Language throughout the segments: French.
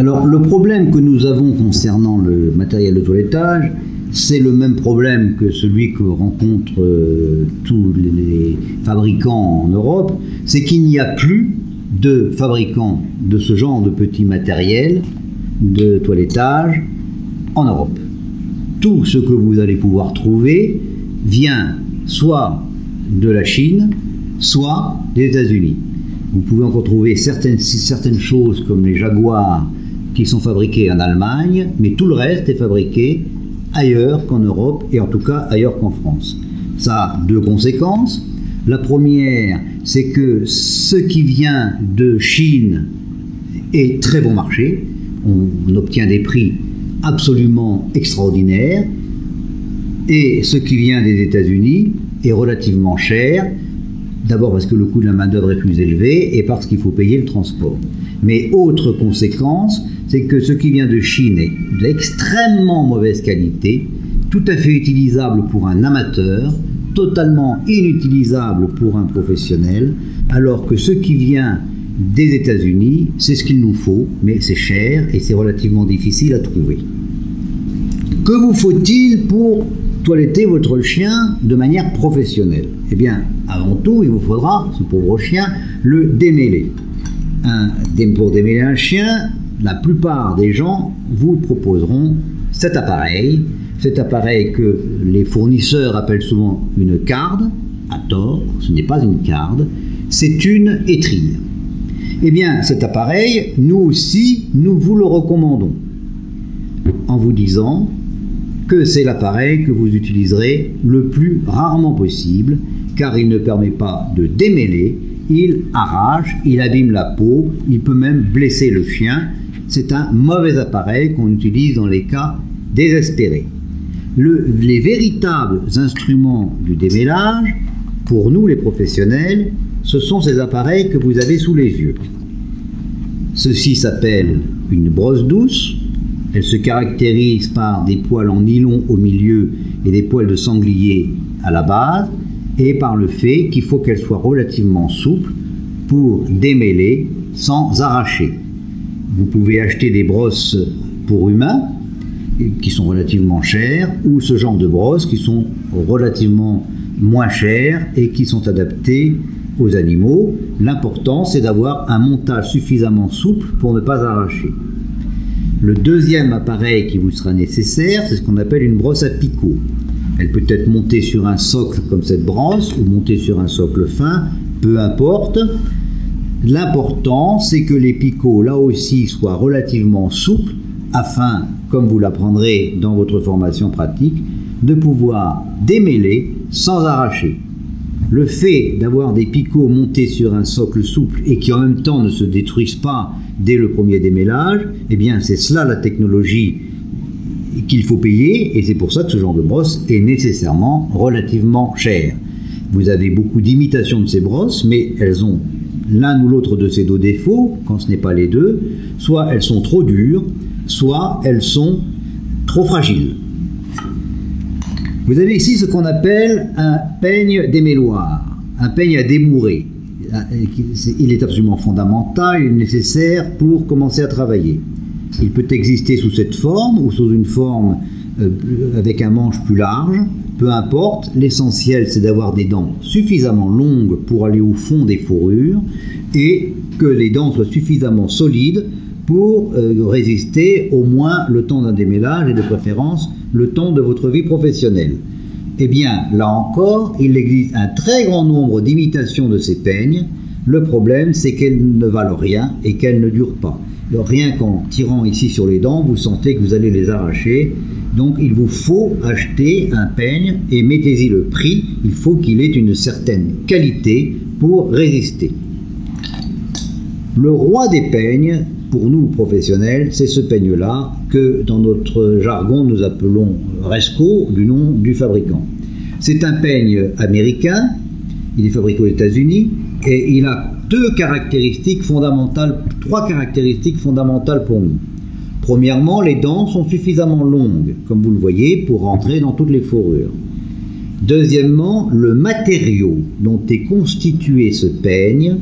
Alors, le problème que nous avons concernant le matériel de toilettage, c'est le même problème que celui que rencontrent tous les fabricants en Europe, c'est qu'il n'y a plus de fabricants de ce genre de petit matériel de toilettage en Europe. Tout ce que vous allez pouvoir trouver vient soit de la Chine, soit des États-Unis. Vous pouvez encore trouver certaines choses comme les Jaguars qui sont fabriqués en Allemagne, mais tout le reste est fabriqué ailleurs qu'en Europe, et en tout cas ailleurs qu'en France. Ça a deux conséquences. La première, c'est que ce qui vient de Chine est très bon marché. On obtient des prix absolument extraordinaires. Et ce qui vient des États-Unis est relativement cher. D'abord parce que le coût de la main-d'œuvre est plus élevé et parce qu'il faut payer le transport. Mais autre conséquence, c'est que ce qui vient de Chine est d'extrêmement mauvaise qualité, tout à fait utilisable pour un amateur, totalement inutilisable pour un professionnel, alors que ce qui vient des États-Unis, c'est ce qu'il nous faut, mais c'est cher et c'est relativement difficile à trouver. Que vous faut-il pour toiletter votre chien de manière professionnelle? Eh bien, avant tout, il vous faudra, ce pauvre chien, le démêler. Pour démêler un chien, la plupart des gens vous proposeront cet appareil que les fournisseurs appellent souvent une carde, à tort, ce n'est pas une carde, c'est une étrille. Eh bien, cet appareil, nous aussi, nous vous le recommandons, en vous disant que c'est l'appareil que vous utiliserez le plus rarement possible, car il ne permet pas de démêler, il arrache, il abîme la peau, il peut même blesser le chien. C'est un mauvais appareil qu'on utilise dans les cas désespérés. Les véritables instruments du démêlage, pour nous les professionnels, ce sont ces appareils que vous avez sous les yeux. Ceci s'appelle une brosse douce. Elle se caractérise par des poils en nylon au milieu et des poils de sanglier à la base, et par le fait qu'il faut qu'elle soit relativement souple pour démêler sans arracher. Vous pouvez acheter des brosses pour humains qui sont relativement chères, ou ce genre de brosses qui sont relativement moins chères et qui sont adaptées aux animaux. L'important, c'est d'avoir un montage suffisamment souple pour ne pas arracher. Le deuxième appareil qui vous sera nécessaire, c'est ce qu'on appelle une brosse à picot. Elle peut être montée sur un socle comme cette brosse ou montée sur un socle fin, peu importe. L'important, c'est que les picots, là aussi, soient relativement souples afin, comme vous l'apprendrez dans votre formation pratique, de pouvoir démêler sans arracher. Le fait d'avoir des picots montés sur un socle souple et qui en même temps ne se détruisent pas dès le premier démêlage, eh bien c'est cela la technologie qu'il faut payer, et c'est pour ça que ce genre de brosse est nécessairement relativement cher. Vous avez beaucoup d'imitations de ces brosses, mais elles ont l'un ou l'autre de ces deux défauts, quand ce n'est pas les deux. Soit elles sont trop dures, soit elles sont trop fragiles. Vous avez ici ce qu'on appelle un peigne démêloir, un peigne à démourer. Il est absolument fondamental, il est nécessaire pour commencer à travailler. Il peut exister sous cette forme ou sous une forme avec un manche plus large, peu importe. L'essentiel, c'est d'avoir des dents suffisamment longues pour aller au fond des fourrures et que les dents soient suffisamment solides pour résister au moins le temps d'un démêlage et de préférence le temps de votre vie professionnelle. Eh bien, là encore, il existe un très grand nombre d'imitations de ces peignes. Le problème, c'est qu'elles ne valent rien et qu'elles ne durent pas. Alors, rien qu'en tirant ici sur les dents, vous sentez que vous allez les arracher. Donc, il vous faut acheter un peigne et mettez-y le prix. Il faut qu'il ait une certaine qualité pour résister. Le roi des peignes, pour nous professionnels, c'est ce peigne-là que dans notre jargon nous appelons Resco, du nom du fabricant. C'est un peigne américain, il est fabriqué aux États-Unis et il a trois caractéristiques fondamentales pour nous. Premièrement, les dents sont suffisamment longues, comme vous le voyez, pour rentrer dans toutes les fourrures. Deuxièmement, le matériau dont est constitué ce peigne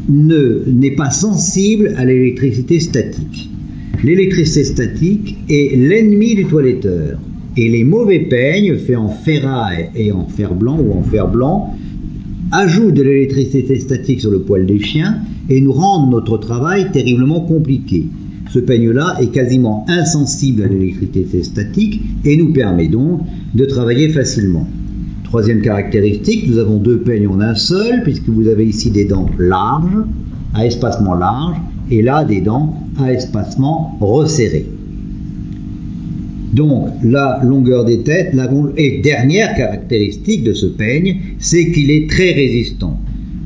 n'est pas sensible à l'électricité statique. L'électricité statique est l'ennemi du toiletteur. Et les mauvais peignes faits en ferraille et en fer blanc ou en fer blanc ajoutent de l'électricité statique sur le poil des chiens et nous rendent notre travail terriblement compliqué. Ce peigne-là est quasiment insensible à l'électricité statique et nous permet donc de travailler facilement. Troisième caractéristique, nous avons deux peignes en un seul, puisque vous avez ici des dents larges, à espacement large, et là des dents à espacement resserré. Donc la longueur des têtes, et dernière caractéristique de ce peigne, c'est qu'il est très résistant.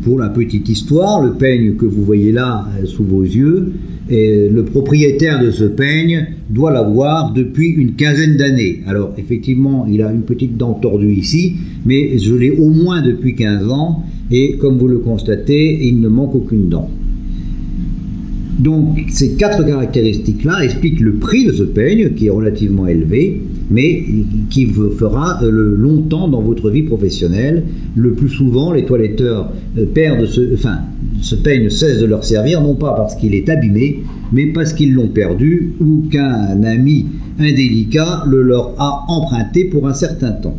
Pour la petite histoire, le peigne que vous voyez là sous vos yeux, le propriétaire de ce peigne doit l'avoir depuis une quinzaine d'années. Alors effectivement, il a une petite dent tordue ici, mais je l'ai au moins depuis 15 ans, et comme vous le constatez, il ne manque aucune dent. Donc ces quatre caractéristiques-là expliquent le prix de ce peigne, qui est relativement élevé, mais qui vous fera longtemps dans votre vie professionnelle. Le plus souvent, les toiletteurs perdent ce peigne cesse de leur servir, non pas parce qu'il est abîmé, mais parce qu'ils l'ont perdu ou qu'un ami indélicat le leur a emprunté pour un certain temps.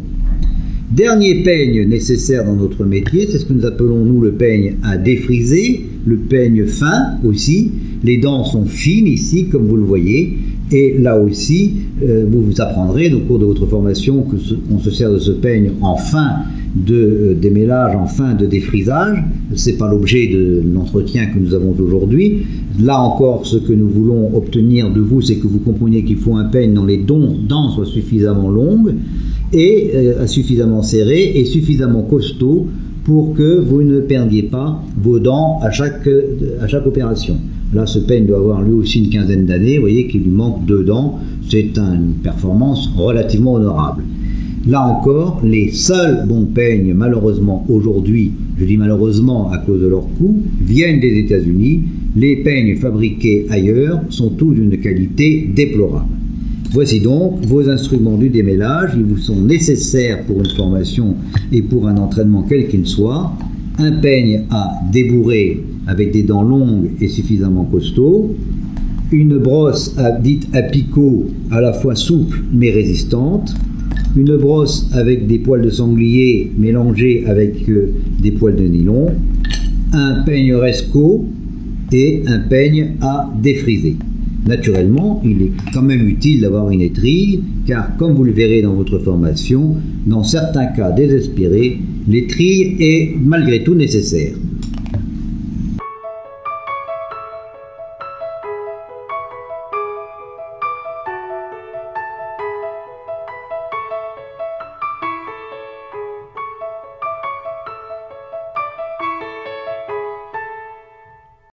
Dernier peigne nécessaire dans notre métier, c'est ce que nous appelons nous le peigne à défriser, le peigne fin aussi. Les dents sont fines ici, comme vous le voyez, et là aussi, vous apprendrez au cours de votre formation qu'on se sert de ce peigne en fin de démêlage, en fin de défrisage. Ce n'est pas l'objet de l'entretien que nous avons aujourd'hui. Là encore, ce que nous voulons obtenir de vous, c'est que vous compreniez qu'il faut un peigne dont les dents soient suffisamment longues et suffisamment serrées et suffisamment costauds pour que vous ne perdiez pas vos dents à chaque opération. Là, ce peigne doit avoir lui aussi une quinzaine d'années. Vous voyez qu'il lui manque 2 dents. C'est une performance relativement honorable. Là encore, les seuls bons peignes, malheureusement aujourd'hui, je dis malheureusement à cause de leur coût, viennent des États-Unis. Les peignes fabriqués ailleurs sont tous d'une qualité déplorable. Voici donc vos instruments du démêlage. Ils vous sont nécessaires pour une formation et pour un entraînement quel qu'il soit. Un peigne à débourrer avec des dents longues et suffisamment costauds. Une brosse dite à picot, à la fois souple mais résistante. Une brosse avec des poils de sanglier mélangés avec des poils de nylon. Un peigne Resco et un peigne à défriser. Naturellement, il est quand même utile d'avoir une étrille, car comme vous le verrez dans votre formation, dans certains cas désespérés, l'étrille est malgré tout nécessaire.